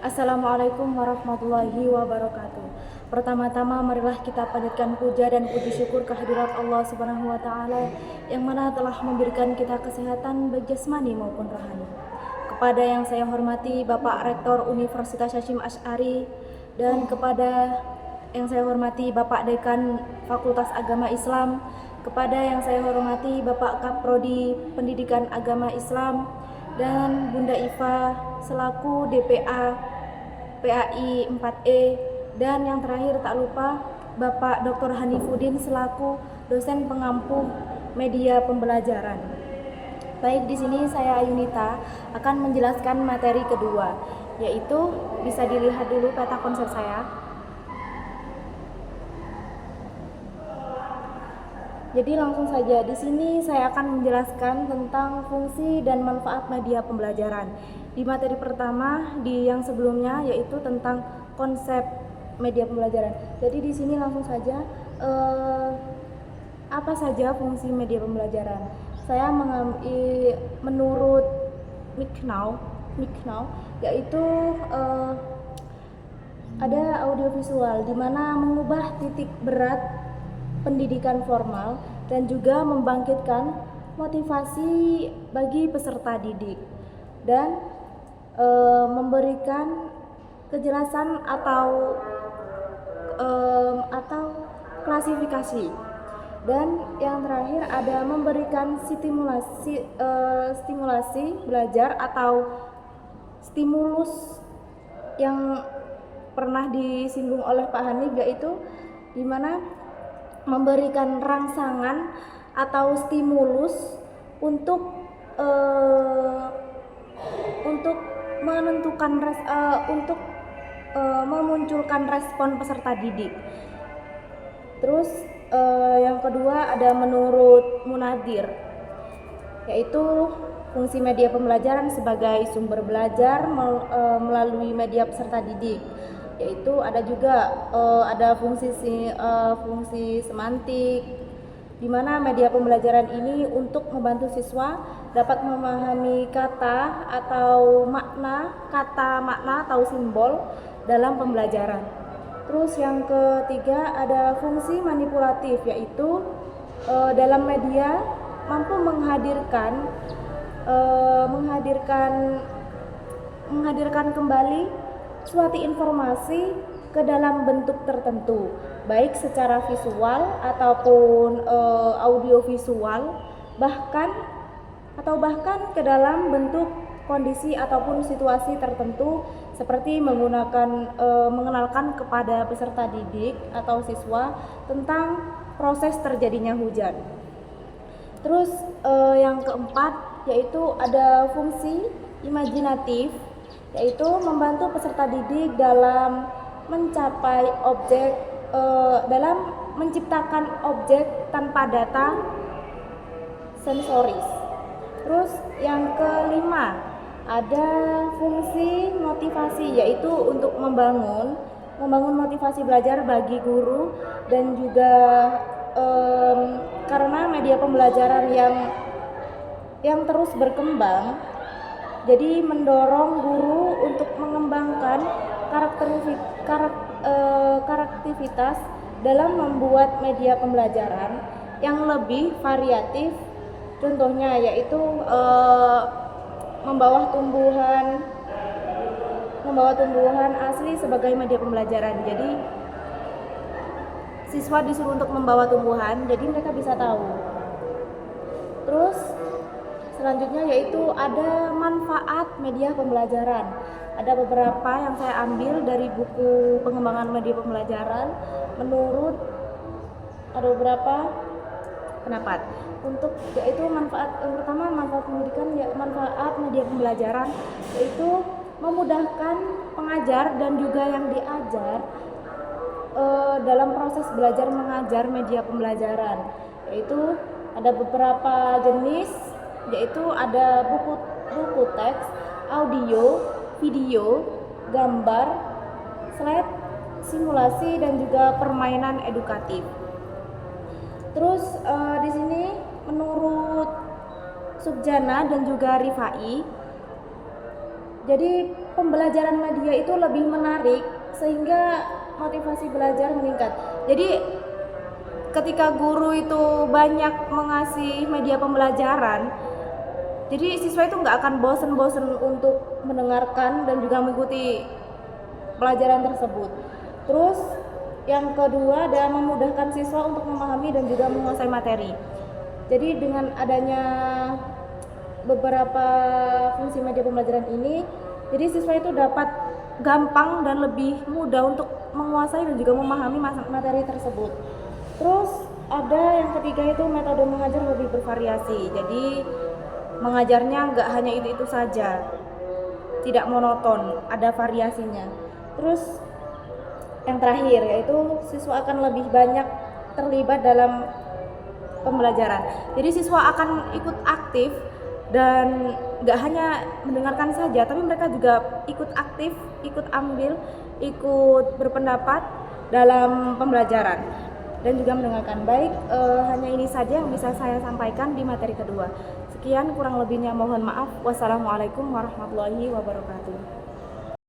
Assalamualaikum warahmatullahi wabarakatuh. Pertama-tama marilah kita panjatkan puja dan puji syukur kehadirat Allah Subhanahu wa taala yang mana telah memberikan kita kesehatan baik jasmani maupun rohani. Kepada yang saya hormati Bapak Rektor Universitas Hasyim Asy'ari dan kepada yang saya hormati Bapak Dekan Fakultas Agama Islam, kepada yang saya hormati Bapak Kaprodi Pendidikan Agama Islam dan Bunda Iva selaku DPA PAI 4E, dan yang terakhir tak lupa Bapak Dr. Hanifuddin selaku dosen pengampu media pembelajaran. Baik, di sini saya Ayunita akan menjelaskan materi kedua, yaitu bisa dilihat dulu peta konsep saya. Jadi langsung saja, di sini saya akan menjelaskan tentang fungsi dan manfaat media pembelajaran. Di materi pertama di yang sebelumnya yaitu tentang konsep media pembelajaran. Jadi di sini langsung saja apa saja fungsi media pembelajaran. Saya mengambil menurut Miknau yaitu ada audiovisual di mana mengubah titik berat pendidikan formal dan juga membangkitkan motivasi bagi peserta didik dan memberikan kejelasan atau klasifikasi, dan yang terakhir ada memberikan stimulasi belajar atau stimulus yang pernah disinggung oleh Pak Hanif, yaitu di mana memberikan rangsangan atau stimulus untuk menentukan memunculkan respon peserta didik. Terus yang kedua ada menurut Munadir, yaitu fungsi media pembelajaran sebagai sumber belajar melalui media peserta didik, yaitu ada juga ada fungsi semantik, di mana media pembelajaran ini untuk membantu siswa dapat memahami kata makna atau simbol dalam pembelajaran. Terus yang ketiga ada fungsi manipulatif, yaitu dalam media mampu menghadirkan kembali suatu informasi ke dalam bentuk tertentu, baik secara visual ataupun audiovisual, bahkan ke dalam bentuk kondisi ataupun situasi tertentu, seperti mengenalkan kepada peserta didik atau siswa tentang proses terjadinya hujan. Terus yang keempat yaitu ada fungsi imajinatif, yaitu membantu peserta didik dalam menciptakan objek tanpa data sensoris. Terus yang kelima ada fungsi motivasi, yaitu untuk membangun motivasi belajar bagi guru, dan juga karena media pembelajaran yang terus berkembang, jadi mendorong guru untuk mengembangkan karakteristikas dalam membuat media pembelajaran yang lebih variatif. Contohnya yaitu membawa tumbuhan asli sebagai media pembelajaran. Jadi siswa disuruh untuk membawa tumbuhan, jadi mereka bisa tahu. Terus selanjutnya yaitu ada manfaat media pembelajaran. Ada beberapa yang saya ambil dari buku pengembangan media pembelajaran. Menurut ada beberapa pendapat untuk yaitu manfaat yang pertama, manfaat pendidikan, manfaat media pembelajaran yaitu memudahkan pengajar dan juga yang diajar dalam proses belajar mengajar media pembelajaran, yaitu ada beberapa jenis, yaitu ada buku teks, audio, video, gambar, slide, simulasi, dan juga permainan edukatif. Terus di sini menurut Subjana dan juga Rifai, Jadi pembelajaran media itu lebih menarik sehingga motivasi belajar meningkat. Jadi ketika guru itu banyak mengasih media pembelajaran, jadi siswa itu nggak akan bosen-bosen untuk mendengarkan dan juga mengikuti pelajaran tersebut. Terus yang kedua adalah memudahkan siswa untuk memahami dan juga menguasai materi. Jadi dengan adanya beberapa fungsi media pembelajaran ini, jadi siswa itu dapat gampang dan lebih mudah untuk menguasai dan juga memahami materi tersebut. Terus ada yang ketiga itu metode mengajar lebih bervariasi. Jadi mengajarnya nggak hanya itu saja, tidak monoton, ada variasinya. Terus yang terakhir yaitu siswa akan lebih banyak terlibat dalam pembelajaran. Jadi siswa akan ikut aktif dan nggak hanya mendengarkan saja, tapi mereka juga ikut aktif, ikut ambil, ikut berpendapat dalam pembelajaran dan juga mendengarkan. Baik, hanya ini saja yang bisa saya sampaikan di materi kedua. Sekian, kurang lebihnya mohon maaf. Wassalamualaikum warahmatullahi wabarakatuh.